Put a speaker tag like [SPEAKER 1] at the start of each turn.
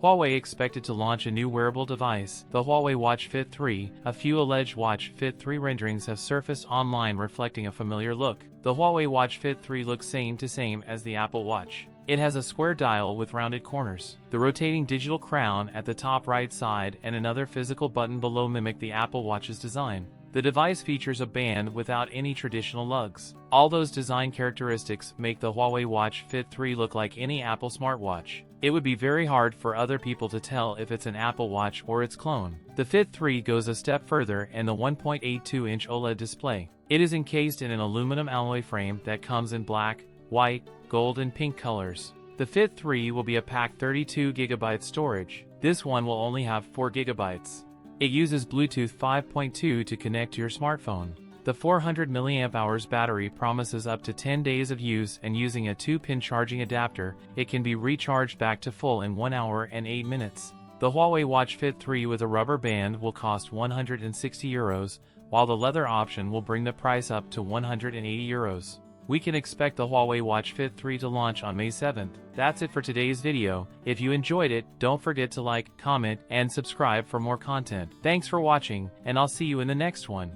[SPEAKER 1] Huawei expected to launch a new wearable device, the Huawei Watch Fit 3. A few alleged Watch Fit 3 renderings have surfaced online reflecting a familiar look. The Huawei Watch Fit 3 looks same as the Apple Watch. It has a square dial with rounded corners. The rotating digital crown at the top right side and another physical button below mimic the Apple Watch's design. The device features a band without any traditional lugs. All those design characteristics make the Huawei Watch Fit 3 look like any Apple smartwatch. It would be very hard for other people to tell if it's an Apple Watch or its clone. The Fit 3 goes a step further in the 1.82-inch OLED display. It is encased in an aluminum alloy frame that comes in black, white, gold and pink colors. The Fit 3 will be a packed 32GB storage. This one will only have 4GB. It uses Bluetooth 5.2 to connect to your smartphone. The 400 mAh battery promises up to 10 days of use, and using a 2-pin charging adapter, it can be recharged back to full in 1 hour and 8 minutes. The Huawei Watch Fit 3 with a rubber band will cost €160, while the leather option will bring the price up to €180. We can expect the Huawei Watch Fit 3 to launch on May 7th. That's it for today's video. If you enjoyed it, don't forget to like, comment, and subscribe for more content. Thanks for watching, and I'll see you in the next one.